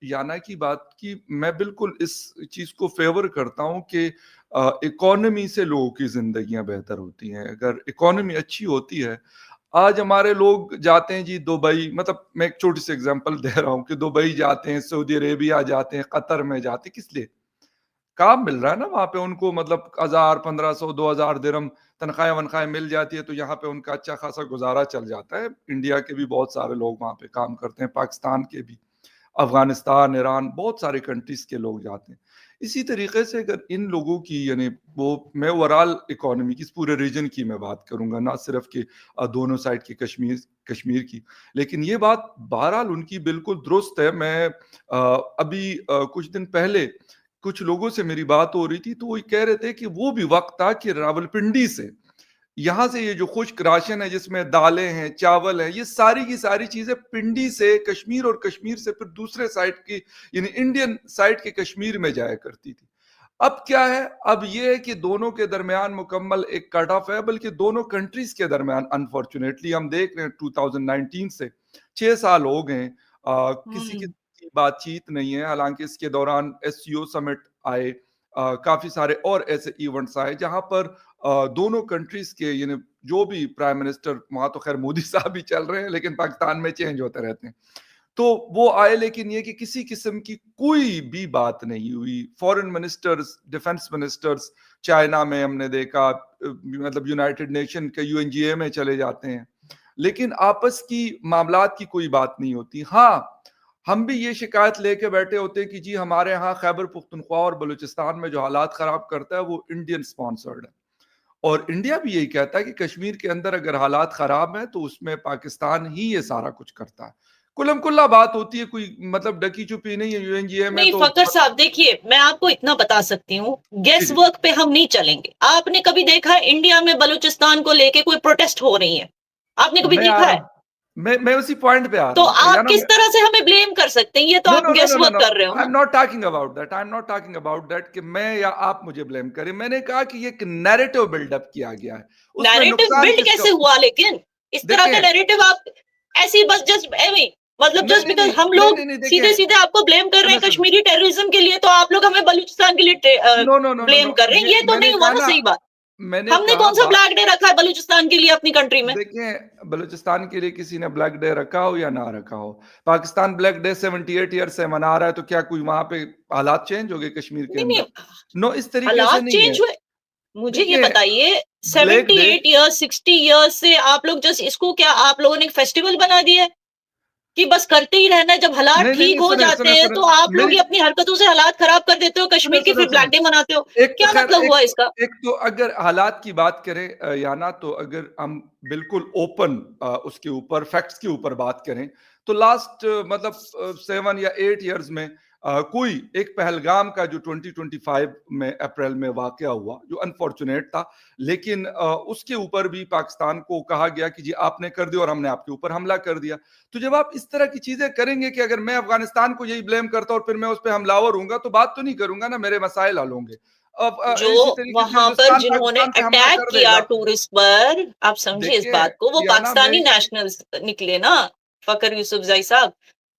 याना की बात की, मैं बिल्कुल इस चीज को फेवर करता हूं कि इकोनॉमी से लोगों की जिंदगियां बेहतर होती हैं। अगर इकोनॉमी अच्छी होती है, आज हमारे लोग जाते हैं जी दुबई, मतलब मैं एक छोटी सी एग्जांपल दे रहा हूँ कि दुबई जाते हैं, सऊदी अरेबिया जाते हैं, कतर में जाते हैं, किस लिए? काम मिल रहा है ना वहां पे उनको, मतलब 1000, 1500, 2000 दिरहम तनख्वाह वनख्वाह मिल जाती है, तो यहाँ पे उनका अच्छा खासा गुजारा चल जाता है। इंडिया के भी बहुत सारे लोग वहां पे काम करते हैं, पाकिस्तान के भी, अफगानिस्तान, ईरान, बहुत सारे कंट्रीज के लोग जाते हैं। इसी तरीके से अगर इन लोगों की, यानी वो, मैं ओवरऑल इकोनॉमी की, इस पूरे रीजन की मैं बात करूंगा, ना सिर्फ कि दोनों साइड की, कश्मीर कश्मीर की, लेकिन ये बात बहरहाल उनकी बिल्कुल दुरुस्त है। मैं अभी कुछ दिन पहले कुछ लोगों से मेरी बात हो रही थी, तो वो कह रहे थे कि वो भी वक्त था कि रावलपिंडी से, यहाँ से ये जो खुश्क राशन है जिसमें दालें हैं, चावल है, ये सारी की सारी चीजें पिंडी से कश्मीर, और कश्मीर से फिर दूसरे साइड की, यानी इंडियन साइड के कश्मीर में जाया करती थी। अब क्या है, अब ये है कि दोनों के दरमियान मुकम्मल एक कट ऑफ है, बल्कि दोनों कंट्रीज के दरमियान अनफॉर्चुनेटली हम देख रहे हैं 2019 से 6 साल हो गए, किसी की बातचीत नहीं है। हालांकि इसके दौरान एससीओ समिट आए, काफी सारे और ऐसे इवेंट्स आए जहां पर दोनों कंट्रीज के, यानी जो भी प्राइम मिनिस्टर, वहां तो खैर मोदी साहब ही चल रहे हैं, लेकिन पाकिस्तान में चेंज होते रहते हैं, तो वो आए, लेकिन ये कि किसी किस्म की कोई भी बात नहीं हुई। Foreign ministers, defence ministers, China में हमने देखा, मतलब यूनाइटेड नेशन के यूएनजीए में चले जाते हैं, लेकिन आपस की मामलात की कोई बात नहीं होती। हाँ, हम भी ये शिकायत लेके बैठे होते हैं कि जी हमारे यहाँ खैबर पुख्तनख्वा और बलूचिस्तान में जो हालात खराब करता है वो इंडियन स्पॉन्सर्ड है, और इंडिया भी यही कहता है कि कश्मीर के अंदर अगर हालात खराब हैं तो उसमें पाकिस्तान ही ये सारा कुछ करता है। कुल्लम कुल्ला बात होती है, कोई मतलब डकी छुपी नहीं है। यूएनजीए में नहीं तो फकर साहब, देखिए मैं आपको इतना बता सकती हूँ, जी गेस जी वर्क पे हम नहीं चलेंगे। आपने कभी देखा है इंडिया में बलूचिस्तान को लेके कोई प्रोटेस्ट हो रही है? आपने कभी मैं आ देखा रहा है? हूँ, मैं उसी पॉइंट पे आ तो रहा हूँ आप या ना। किस तरह से हमें ब्लेम कर सकते हैं? ये तो नो आप no no guess no no work no, कर रहे हो आई ना। Am not talking about that, I am not talking about that कि मैं या आप मुझे ब्लेम करें। मैंने कहा कि ये एक नैरेटिव बिल्डअप किया गया है, उसमें नैरेटिव नुकसान बिल्ड किसका? कैसे हुआ? लेकिन इस तरह का देखें, नैरेटिव आप ऐसे ही बस जस्ट एवे, मतलब नहीं जस्ट नहीं बिकॉज नहीं हम नहीं लोग नहीं नहीं, सीधे देखें, सीधे आपको ब्लेम कर रहे सुनो हैं सुनो, कश्मीरी टेररिज्म के लिए, तो आप लोग हमें बलूचिस्तान के लिए no no no no no, blame कर रहे हैं। ये ये तो मैंने नहीं हुआ कहा ना ना, सही बात। मैंने हमने कहा कौन सा ब्लैक डे रखा है बलूचिस्तान के लिए अपनी कंट्री में? देखें, बलूचिस्तान के लिए किसी ने ब्लैक डे रखा हो या ना रखा हो, पाकिस्तान ब्लैक डे 78 ईयर से मना रहा है, तो क्या कोई वहां पे हालात चेंज हो गए कश्मीर के नहीं नहीं, अंदर? नो, इस तरीके से हालात नहीं है। चेंज हुए। मुझे ये देखिए, बताइए, ब्लैक डे, 78 ईयर्स 60 ईयर्स से आप लोग जस्ट इसको क्या आप लोगों ने एक फेस्टिवल बना दिया है कि बस करते ही रहना है? जब हालात नहीं नहीं ठीक नहीं, हो सुने जाते सुने हैं सुने, तो आप लोग मेरी, ही अपनी हरकतों से हालात खराब कर देते हो सुने कश्मीर के, सुने फिर सुने, ब्लैक डे मनाते हो। एक तो क्या खैर, मतलब हुआ इसका? एक तो अगर हालात की बात करें या ना, तो अगर हम बिल्कुल ओपन उसके ऊपर फैक्ट्स के ऊपर बात करें, तो लास्ट मतलब 7 या 8 ईयर्स में कोई एक पहलगाम का जो 2025 में अप्रैल में वाकया हुआ, जो अनफॉर्चुनेट था, लेकिन उसके ऊपर भी पाकिस्तान को कहा गया कि जी आपने कर दिया और हमने आपके ऊपर हमला कर दिया। तो जब आप इस तरह की चीजें करेंगे कि अगर मैं अफगानिस्तान को यही ब्लेम करता और फिर मैं उस पर हमलावर हूंगा, तो बात तो नहीं करूंगा ना, मेरे मसाइल हल होंगे। अब जो इसी तरीके से वहां पर हिंदुस्तान जिन्होंने पाकिस्तान पे हमला अटैक कर किया देगा। टूरिस्ट पर, आप समझिए इस देखिए, बात को, वो या ना, मैं, पाकिस्तानी नेशनल्स निकले ना, फकर यूसुफजई साहब।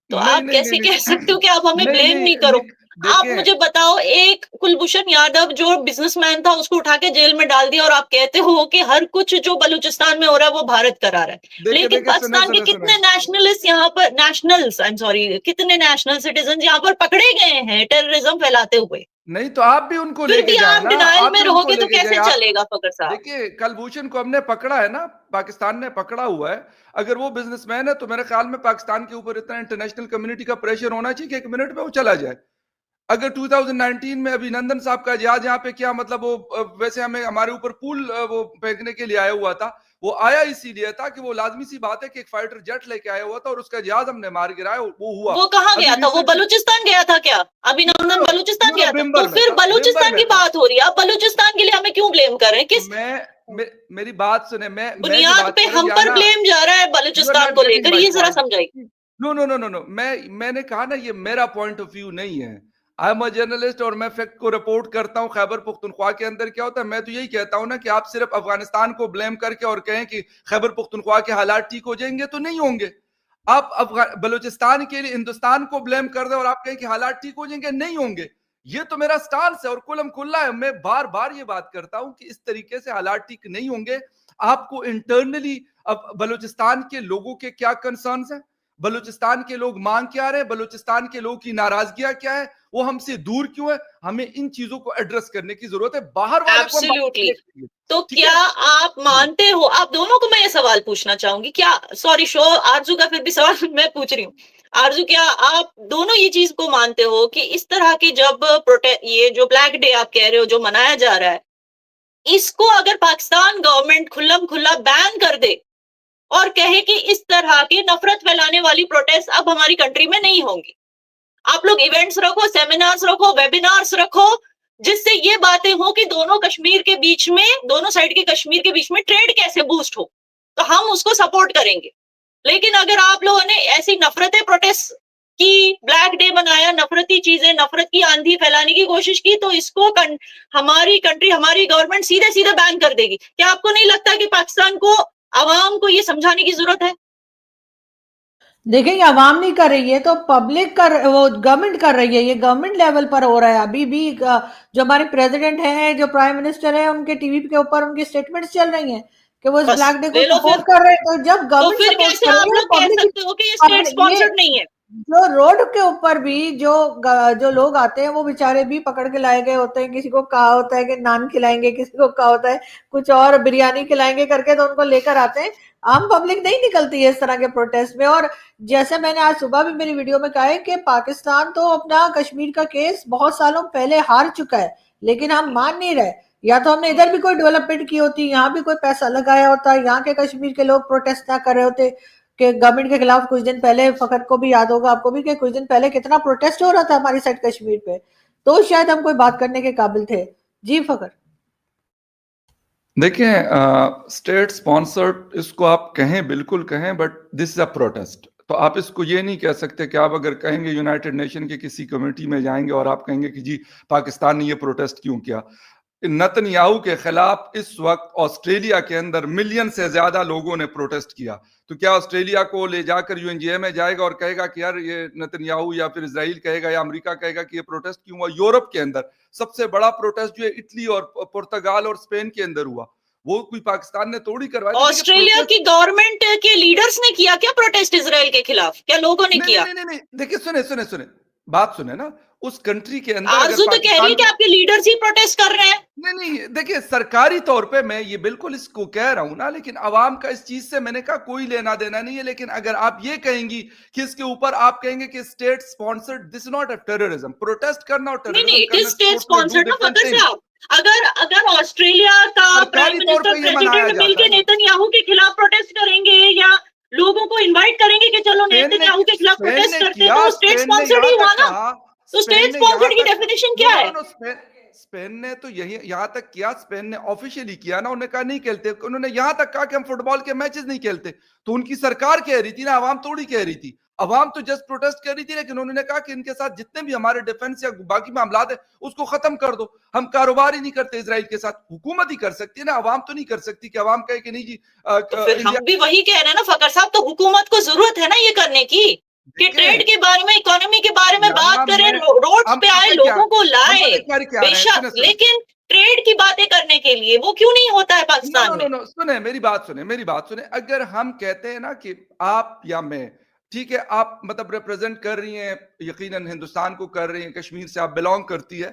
तो नहीं आप नहीं नहीं कैसे कह सकते नहीं हो कि आप हमें नहीं ब्लेम नहीं नहीं करो? आप देखिए, मुझे बताओ, एक कुलभूषण यादव जो बिजनेसमैन था उसको उठा के जेल में डाल दिया, और आप कहते हो कि हर कुछ जो बलूचिस्तान में हो रहा है वो भारत करा रहा है। देखिए लेकिन देखिए, सुने पाकिस्तान के सुने सुने, कितने नेशनलिस्ट यहाँ पर, नेशनल्स, आई एम सॉरी, कितने नेशनल सिटीजन यहाँ पर पकड़े गए हैं टेररिज्म फैलाते हुए? नहीं तो आप भी उनको फिर लेके भी जाए आप ना, डिनायल आप में भी उनको रहोगे तो लेके जाए कैसे आप। चलेगा फकर साहब? देखिए, कलभूषण को हमने पकड़ा है ना, पाकिस्तान ने पकड़ा हुआ है। अगर वो बिजनेसमैन है तो मेरे ख्याल में पाकिस्तान के ऊपर इतना इंटरनेशनल कम्युनिटी का प्रेशर होना चाहिए कि 1 मिनट में वो चला जाए। अगर 2019 में अभिनंदन साहब का जहाज यहाँ पे, क्या मतलब वो वैसे हमें हमारे ऊपर पूल वो फेंकने के लिए आया हुआ था, वो आया इसीलिए था कि वो लाजमी सी बात है कि एक फाइटर जेट लेके आया हुआ था और उसका जहाज हमने मार गिराया, वो हुआ। वो कहाँ अभी गया था? वो रिसेंटली बलूचिस्तान गया था क्या? अभिनंदन बलूचिस्तान गया था? तो नवंबर में फिर था, नवंबर बलूचिस्तान में की था। बात हो रही है, आप बलूचिस्तान के लिए हमें क्यों ब्लेम कर रहे हैं? किस मेरी बात सुने, मैं जो बुनियाद बात पे कर रहा हूँ हम या पर ना, ब्लेम जा रहा है यू आर बलूचिस्तान नॉट को गेटिंग लेकर? माय ये जरा पॉइंट। समझाइए। नो, मैंने कहा ना, ये मेरा पॉइंट ऑफ व्यू नहीं है। आई एम अ जर्नलिस्ट और मैं फैक्ट को रिपोर्ट करता हूँ। खैबर पुख्तनख्वा के अंदर क्या होता है, मैं तो यही कहता हूँ ना कि आप सिर्फ अफगानिस्तान को ब्लेम करके और कहें कि खैबर पुख्तनख्वा के हालात ठीक हो जाएंगे, तो नहीं होंगे। आप बलूचिस्तान के लिए हिंदुस्तान को ब्लेम कर दे और आप कहें कि हालात ठीक हो जाएंगे, नहीं होंगे। ये तो मेरा स्टांस है और कुलम खुल्ला है। मैं बार बार ये बात करता हूं कि इस तरीके से हालात ठीक नहीं होंगे। आपको इंटरनली अब बलूचिस्तान के लोगों के क्या कंसर्न्स हैं, बलूचिस्तान के लोग मांग क्या रहे हैं, बलूचिस्तान के लोगों की नाराजगियां क्या है, वो हमसे दूर क्यों है, हमें इन चीजों को एड्रेस करने की जरूरत है। बाहर वाले को हम एब्सोल्युटली। तो ठीक क्या है। आप मानते हो, आप दोनों को मैं ये सवाल पूछना चाहूंगी, क्या सॉरी शो आरजू का फिर भी सवाल मैं पूछ रही हूँ। आरजू, क्या आप दोनों ये चीज को मानते हो कि इस तरह के जब ये जो ब्लैक डे आप कह रहे हो जो मनाया जा रहा है, इसको अगर पाकिस्तान गवर्नमेंट खुल्लम खुल्ला बैन कर दे और कहे कि इस तरह के नफरत फैलाने वाली प्रोटेस्ट अब हमारी कंट्री में नहीं होंगी, आप लोग इवेंट्स रखो, सेमिनार्स रखो, वेबिनार्स रखो, जिससे ये बातें हो कि दोनों कश्मीर के बीच में, दोनों साइड के कश्मीर के बीच में ट्रेड कैसे बूस्ट हो, तो हम उसको सपोर्ट करेंगे। लेकिन अगर आप लोगों ने ऐसी नफरतें प्रोटेस्ट की, ब्लैक डे बनाया, नफरती चीजें, नफरत की आंधी फैलाने की कोशिश की, तो इसको हमारी कंट्री, हमारी गवर्नमेंट सीधे सीधे बैन कर देगी। क्या आपको नहीं लगता कि पाकिस्तान को, आवाम को ये समझाने की जरूरत है? देखिए, ये आवाम नहीं कर रही है तो पब्लिक कर, वो गवर्नमेंट कर रही है। ये गवर्नमेंट लेवल पर हो रहा है। अभी भी जो हमारे प्रेसिडेंट हैं, जो प्राइम मिनिस्टर है, उनके टीवी के ऊपर उनकी स्टेटमेंट्स चल रही हैं कि वो इस बस ब्लैक डे को ले लो सपोर्ट फिर। कर रहे हैं। तो जब तो गवर्नमेंट फिर सपोर्ट कैसे कर रही आप है लोग कह पब्लिक, सकते हो कि ये स्टेट स्पॉन्सर्ड नहीं है? जो रोड के ऊपर भी जो लोग आते हैं वो बेचारे भी पकड़ के लाए गए होते हैं। किसी को कहा होता है कि नान खिलाएंगे, किसी को कहा होता है कुछ और बिरयानी खिलाएंगे करके, तो उनको लेकर आते हैं। आम पब्लिक नहीं निकलती है इस तरह के प्रोटेस्ट में। और जैसे मैंने आज सुबह भी मेरी वीडियो में कहा है कि पाकिस्तान तो अपना कश्मीर का केस बहुत सालों पहले हार चुका है, लेकिन हम मान नहीं रहे। या तो हमने इधर भी कोई डेवलपमेंट की होती, यहाँ भी कोई पैसा लगाया होता, यहाँ के कश्मीर के लोग प्रोटेस्ट ना कर रहे होते कि गवर्नमेंट के खिलाफ। कुछ दिन पहले फखर को भी याद होगा, आपको भी, कि कुछ दिन पहले कितना प्रोटेस्ट हो रहा था हमारी साइड कश्मीर पे, तो शायद हम कोई बात करने के काबिल थे। जी फखर। देखें, स्टेट स्पॉन्सर्ड इसको आप कहें, बिल्कुल कहें, but this is a protest. तो आप इसको ये नहीं कह सकते कि आप अगर कहेंगे यूनाइटेड नेशन के किसी कम्युनिटी में जाएंगे और आप कहेंगे कि जी पाकिस्तान ने ये प्रोटेस्ट क्यों किया। नेतन्याहू के खिलाफ इस वक्त ऑस्ट्रेलिया के अंदर मिलियन से ज्यादा लोगों ने प्रोटेस्ट किया। तो क्या ऑस्ट्रेलिया को ले जाकर यूएनजीए में जाएगा और कहेगा कि यार ये नेतन्याहू, या फिर इजराइल कहेगा या अमेरिका कहेगा कि ये प्रोटेस्ट क्यों हुआ। यूरोप के अंदर सबसे बड़ा प्रोटेस्ट जो है इटली और पुर्तगाल और स्पेन के अंदर हुआ, वो कोई पाकिस्तान ने थोड़ी करवाया। ऑस्ट्रेलिया की गवर्नमेंट के लीडर्स ने किया क्या प्रोटेस्ट इसराइल के खिलाफ? क्या लोगों ने किया? नहीं, देखिए, सुने बात सुने ना। उस कंट्री के अंदर आरजू तो कह रही है कि आपके लीडर्स ही प्रोटेस्ट कर रहे हैं। नहीं, देखिए, सरकारी तौर पे मैं ये बिल्कुल इसको कह रहा हूं ना, लेकिन आवाम का इस चीज से मैंने कहा कोई लेना देना नहीं है। लेकिन अगर आप ये कहेंगी कि इसके ऊपर आप कहेंगे कि state sponsored, this not a terrorism. Protest करना और नहीं, it is terrorism state sponsored ना फकर साहब। अगर ऑस्ट्रेलिया का प्राइम सरकारी तौर मिनिस्टर, पे ये मनाया प्रेसिडेंट जाता मिलके है ना। नेतन्याहू के खिलाफ प्रोटेस्ट करेंगे या लोगों को इनवाइट करेंगे कि चलो नेतन्याहू के खिलाफ स्पेन प्रोटेस्ट ने करते हैं, किया, तो स्टेट स्पेन ने स्पॉन्सर्ड यहां ही हुआ तक ना। कहा, तो स्पेन स्टेट ने यहां स्पॉन्सर्ड की तक, डेफिनेशन क्या है? स्पेन ने तो यही यहां तक किया, स्पेन ने ऑफिशियली किया ना। उन्होंने कहा नहीं खेलते, उन्होंने यहां तक कहा कि हम फुटबॉल के मैचेस नहीं खेलते। तो उनकी सरकार कह रही थी ना, आवाम थोड़ी कह रही थी। आवाम तो जस्ट प्रोटेस्ट कर रही थी, लेकिन उन्होंने कहा कि इनके साथ जितने भी हमारे डिफेंस या बाकी मामला है उसको खत्म कर दो। हम कारोबार ही नहीं करते इसराइल के साथ। हुकूमत ही कर सकती है ना, आवाम तो नहीं कर सकती कि आवाम कहे कि नहीं जी तो फिर हम इंडिया। भी वही कह रहे हैं ना फकर साहब, तो हुकूमत को जरूरत है ना ये करने की कि ट्रेड के बारे में, इकोनॉमी के बारे में बात करें, रोड्स पे आए, लोगों को लाए, बेशक, लेकिन ट्रेड की बातें करने के लिए वो क्यों नहीं होता है पाकिस्तान में? नो, सुने मेरी बात सुने। अगर हम कहते हैं ना कि आप या मैं, ठीक है, आप मतलब रिप्रेजेंट कर रही हैं, यकीनन हिंदुस्तान को कर रही हैं, कश्मीर से आप बिलोंग करती है,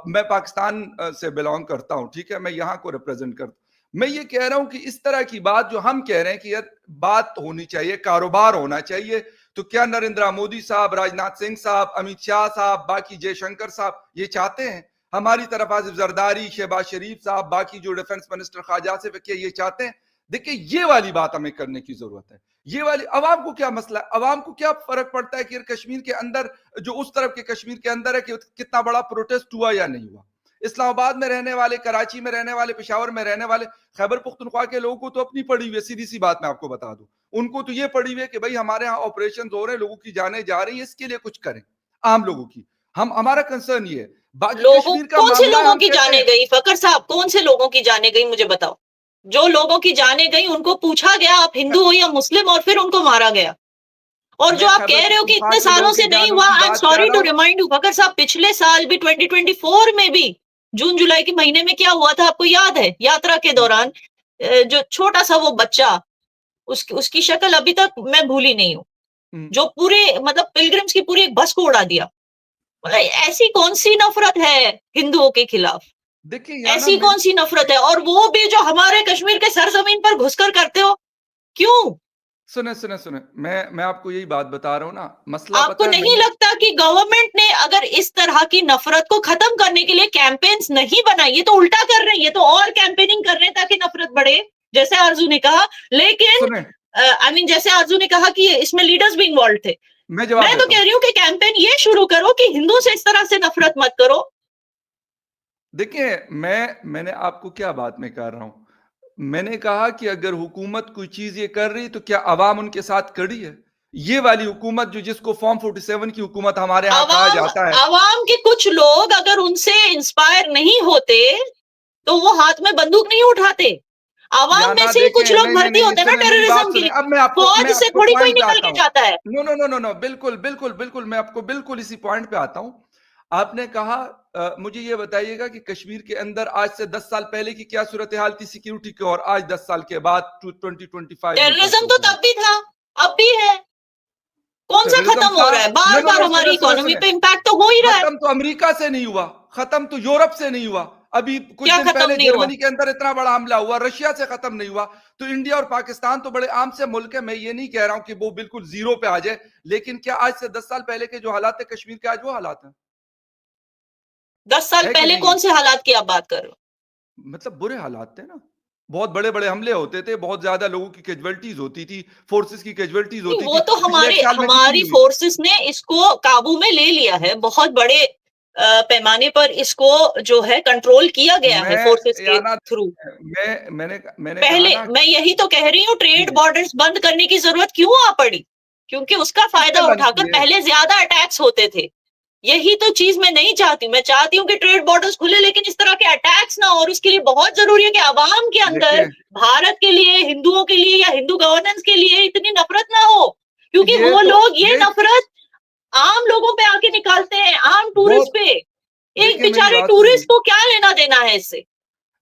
मैं पाकिस्तान से बिलोंग करता हूं, ठीक है, मैं यहाँ को रिप्रेजेंट करता हूं। मैं ये कह रहा हूं कि इस तरह की बात जो हम कह रहे हैं कि यार बात होनी चाहिए, कारोबार होना चाहिए, तो क्या नरेंद्र मोदी साहब, राजनाथ सिंह साहब, अमित शाह साहब, बाकी जयशंकर साहब ये चाहते हैं? हमारी तरफ आसिफ जरदारी, शहबाज शरीफ साहब, बाकी जो डिफेंस मिनिस्टर ख्वाजा आसिफ, ये चाहते हैं? देखिए, ये वाली बात हमें करने की जरूरत है। ये वाली, अवाम को क्या मसला है, अवाम को क्या फर्क पड़ता है कि कश्मीर के अंदर, जो उस तरफ के कश्मीर के अंदर है, कि कितना बड़ा प्रोटेस्ट हुआ या नहीं हुआ। इस्लामाबाद में रहने वाले, कराची में रहने वाले, पेशावर में रहने वाले, खैबर पुख्तनख्वा के लोगों को तो अपनी पड़ी हुई है। सीधी सी बात मैं आपको बता दूं, उनको तो ये पड़ी हुई है कि भाई हमारे यहाँ ऑपरेशन हो रहे हैं, लोगों की जाने जा रही है, इसके लिए कुछ करें, आम लोगों की। हमारा कंसर्न ये है। बाकी लोगों, कश्मीर का कौन से मामला लोगों हम की कहते जाने हैं, गई फकर साहब? कौन से लोगों की जाने गई मुझे बताओ। जो लोगों की जाने गई उनको पूछा गया आप हिंदू हो या मुस्लिम, और फिर उनको मारा गया। और जो मैं आप खैबर कह रहे हो कि पख्तूनख्वा इतने के सालों लोगों से के नहीं जानों हुआ, की आई एम बात सॉरी कर टू रहा हूँ। रिमाइंड यू, फकर साहब पिछले साल भी 2024 में भी जून जुलाई के महीने में क्या हुआ था आपको याद है? यात्रा के दौरान जो छोटा सा वो बच्चा, उसकी शक्ल अभी तक मैं भूली नहीं हूँ, जो पूरे मतलब पिलग्रिम्स की पूरी एक बस को उड़ा दिया। मतलब ऐसी कौन सी नफरत है हिंदुओं के खिलाफ? देखिए याना, ऐसी कौन सी नफरत है? और वो भी जो हमारे कश्मीर के सरजमीन पर घुसकर करते हो, क्यों? सुने सुने सुने, मैं आपको यही बात बता रहा हूँ ना, मसला आपको पता है नहीं लगता कि गवर्नमेंट ने अगर इस तरह की नफरत को खत्म करने के लिए कैंपेन्स नहीं बनाई, ये तो उल्टा कर रहे हैं, ये तो और कैंपेनिंग कर रहे हैं ताकि नफरत बढ़े, जैसे आरजू ने कहा। लेकिन सुने, आई मीन जैसे आरजू ने कहा कि इसमें लीडर्स भी इन्वॉल्व थे। मैं जवाब मैं तो देता कह हूँ। रही हूँ कि कैंपेन ये शुरू करो कि हिंदू से इस तरह से नफरत मत करो। देखिए, मैंने आपको क्या बात में कर रहा हूं, मैंने कहा कि अगर हुकूमत कोई चीज ये कर रही तो क्या अवाम उनके साथ खड़ी है? ये वाली हुकूमत जो जिसको फॉर्म 47 की हुकूमत हमारे यहाँ कहा आवाम जाता है, आवाम के कुछ लोग अगर उनसे इंस्पायर नहीं होते तो वो हाथ में बंदूक नहीं उठाते। आवाम या में ना से ही देखें, कुछ लोग नहीं नहीं भर्ती नहीं नहीं, होते हैं ना सुने मेरी टेररिज्म बात के सुने, लिए। अब मैं फौज से आपको थोड़ी कोई पॉइंट पे निकल आता के हूँ। जाता है। No no no no no, बिल्कुल बिल्कुल बिल्कुल, मैं आपको बिल्कुल इसी पॉइंट पे आता हूँ। आपने कहा मुझे ये बताइएगा कि कश्मीर के अंदर आज से 10 साल पहले की क्या सूरत हाल थी सिक्योरिटी की, और आज 10 साल के बाद 2025 में क्या टेररिज्म तो सूरत हाल? तब भी था, अब भी है। कौन सा टेररिज्म खत्म था। हो रहा है? नो बार नो बार नो, हमारी सुने सुने इकोनॉमी सुने, पे इम्पैक्ट तो हो ही रहा है। खत्म तो अमेरिका से नहीं हुआ, खत्म तो यूरोप से नहीं हुआ, अभी कुछ क्या दिन खत्म पहले नहीं हुआ? जर्मनी के अंदर इतना बड़ा हमला हुआ, रशिया से खत्म नहीं हुआ। तो इंडिया और पाकिस्तान तो बड़े आम से मुल्क है, मैं ये नहीं कह रहा हूं कि वो बिल्कुल जीरो पे आ जाए, लेकिन क्या आज से 10 साल पहले के जो हालात है कश्मीर के, आज वो हालात हैं? 10 साल है कि पहले नहीं है? कौन से हालात की आप बात कर रहे हो? मतलब बुरे हालात थे ना, बहुत बड़े बड़े हमले होते थे, बहुत ज्यादा लोगों की कैजुअलिटीज होती थी, फोर्सेस की कैजुअलिटीज नहीं, होती वो थी, तो पिछले 1 साल में जितनी हमारी हुई। फोर्सेस ने इसको काबू में ले लिया है। बहुत बड़े पैमाने पर इसको जो है कंट्रोल किया गया है मैं फोर्सेस के याना थ्रू। मैंने कहा पहले ना। मैं यही तो कह रही हूँ, जी ट्रेड जी, बॉर्डर्स बंद करने की जरूरत क्यों आ पड़ी? क्योंकि उसका किसने फायदा बंद उठाकर किए? पहले ज्यादा अटैक्स होते थे। यही तो चीज मैं नहीं चाहती। मैं चाहती हूँ कि ट्रेड बॉर्डर्स खुले, लेकिन इस तरह के अटैक्स ना हो। और उसके लिए बहुत जरूरी है कि आवाम के अंदर देखिए, भारत के लिए, हिंदुओं के लिए या हिंदू गवर्नेंस के लिए इतनी नफरत ना हो, क्योंकि ये वो तो लोग ये ये नफरत आम लोगों पे आके निकालते हैं, आम टूरिस्ट बहुत, पे। एक देखिए मेरी बेचारे बात टूरिस्ट सुनिए, को क्या लेना देना है इससे?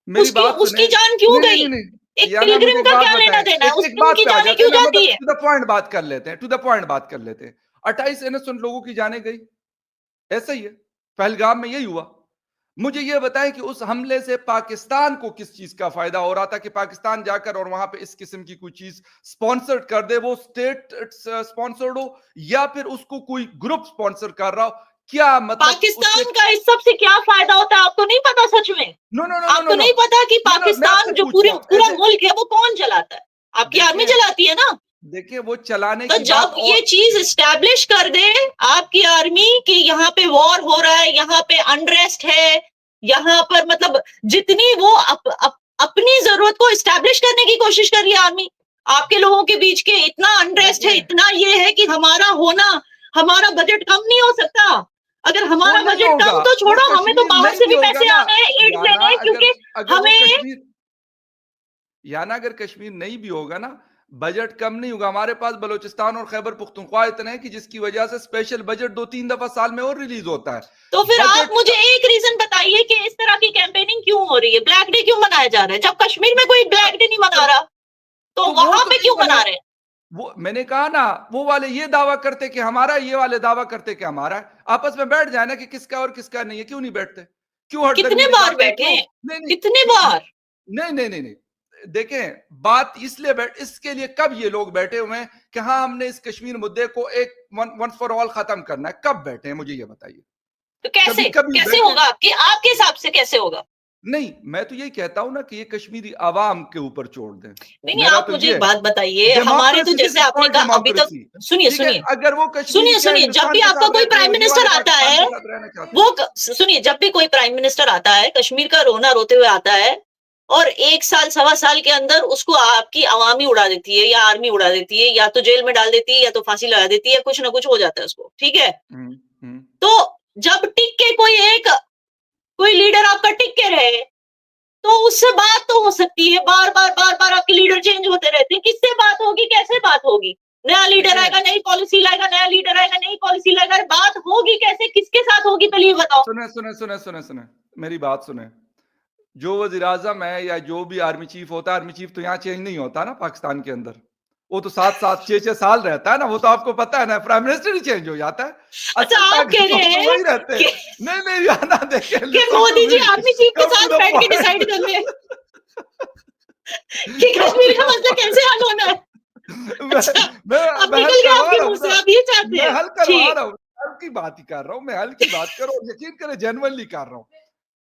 मेरी उसकी बात सुने, उसकी जान क्यों नहीं नहीं गई? नहीं नहीं, एक या ना मुझे पिलग्रिम एक का बात क्या लेना बताएं, देना है? एक उसकी बात उनकी पे आ जानें जाते हैं क्यों ना, जाती मतलब है? टू द पॉइंट बात कर लेते हैं, टू द पॉइंट बात कर लेते हैं। 28 इनोसेंट लोगों की जाने गई, ऐसा ही है, पहलगाम में यही हुआ। मुझे यह बताएं कि उस हमले से पाकिस्तान को किस चीज का फायदा हो रहा था कि पाकिस्तान जाकर और वहां पे इस किस्म की कोई चीज स्पॉन्सर्ड कर दे, वो स्टेट स्पॉन्सर्ड हो या फिर उसको कोई ग्रुप स्पॉन्सर कर रहा हो, क्या मतलब उससे? पाकिस्तान का इस सब से क्या फायदा होता है आपको नहीं पता सच में? No no no no no आपको नो नहीं पता कि नो नो, मैं पाकिस्तान आपसे जो पूछ पूरे रहा हूं पूरा ऐसे। मुल्क है वो कौन चलाता है? आपकी आर्मी देखिए, चलाती है ना। देखिए वो चलाने तो की जब बात ये और, चीज एस्टैब्लिश कर दे आपकी आर्मी कि यहाँ पे वॉर हो रहा है, यहाँ पे अनरेस्ट है, यहाँ पर मतलब जितनी वो अपनी जरूरत को एस्टैब्लिश करने की कोशिश कर रही है आर्मी, आपके लोगों के बीच के इतना अनरेस्ट है, देखिए इतना ये है कि हमारा होना, हमारा बजट कम नहीं हो सकता। अगर वो हमारा नहीं बजट कम होगा, तो वो छोड़ो, हमें तो कश्मीर बाहर नहीं से भी भी होगा पैसे ना, आने हैं एड या ना देने, अगर, क्योंकि अगर वो हमें कश्मीर, या ना अगर कश्मीर नहीं भी होगा ना, बजट कम नहीं होगा। हमारे पास बलूचिस्तान और खैबर पख्तूनख्वा इतने हैं कि जिसकी वजह से स्पेशल बजट 2-3 दफा साल में और रिलीज होता है। तो फिर आप बजट मुझे एक रीजन बताइए कि इस तरह की कैंपेनिंग क्यों हो रही है? ब्लैक डे क्यों मनाया जा रहा है जब कश्मीर में कोई ब्लैक डे नहीं मना रहा? तो तो वो वहां तो पे नहीं क्यों बना, मना रहे हैं? वो मैंने कहा ना, वो वाले ये दावा करते कि हमारा है, ये वाले दावा करते कि हमारा है। आपस में बैठ जाए ना कि किसका और किसका नहीं है, क्यों नहीं बैठते? क्यों कितने हटदर्मी बार दिखाते हैं? बैठे क्यों? हैं? नहीं नहीं कितने नहीं बार? नहीं नहीं नहीं नहीं। देखें, बात इसलिए इसके लिए कब ये लोग बैठे हुए हैं कि हाँ हमने इस कश्मीर मुद्दे को एक वंस फॉर ऑल खत्म करना है, कब बैठे हैं मुझे ये बताइए? तो कैसे कभी कभी कैसे बैठे? होगा? आपके हिसाब से कैसे होगा? नहीं, मैं तो यही कहता हूं ना कि ये कश्मीरी आवाम के ऊपर छोड़ दें, नहीं नहीं, मेरा आप तो मुझे ये एक है। बात बताइए। हमारे तो डेमोक्रेसी, दिस जैसे इज आपने कॉल्ड कहा अभी तक, डेमोक्रेसी। सुनिए ठीक है, सुनिए अगर वो कश्मीरी सुनिए क्या सुनिए, जब हिंदुस्तान भी के आपका साथ कोई रहते हैं, प्राइम वो न्यू मिनिस्टर वाले आता पाकिस्तान है, के साथ रहना चाहते हैं? सुनिए, जब भी कोई प्राइम मिनिस्टर आता है कश्मीर का रोना रोते हुए आता है, और 1 साल 1.25 साल के अंदर उसको आपकी आवामी उड़ा देती है या आर्मी उड़ा देती है, या तो जेल में डाल देती है या तो फांसी लगा देती है, कुछ ना कुछ हो जाता है उसको, ठीक है? हम्म, हम्म। तो जब टिक के कोई लीडर आपका टिक के रहे तो उससे बात तो हो सकती है। बार बार आपके लीडर चेंज होते रहते हैं, किससे बात होगी, कैसे बात होगी? नया नया लीडर आएगा, नई पॉलिसी लाएगा, नया लीडर आएगा, नई पॉलिसी लाएगा, बात होगी कैसे, किसके साथ होगी, पहले ये बताओ। सुने, मेरी बात सुने। जो वज़ीर-ए-आज़म है या जो भी आर्मी चीफ होता है, आर्मी चीफ तो यहाँ चेंज नहीं होता ना पाकिस्तान के अंदर। वो तो 7-7, 6-6 साल रहता है ना, वो तो आपको पता है ना, प्राइम मिनिस्टर ही चेंज हो जाता है। अच्छा, असल आप कह ताकत रहे तो हैं वही रहते हैं। नहीं, यहाँ ना देखें, कि listen to Modi ji me, army chief के come to साथ the बैठ के point. डिसाइड कर ले कि कश्मीर का मसला कैसे हल होना है। अच्छा, अब मैं हल निकल गया करवा आपके रहा मुंह हूँ से, ना, आप ये चाहते मैं हैं। हल करवा ठीक, रहा हूँ, हल की बात ही कर रहा हूँ, मैं हल की बात कर रहा हूँ, यकीन करें जेन्युइनली कर रहा हूँ।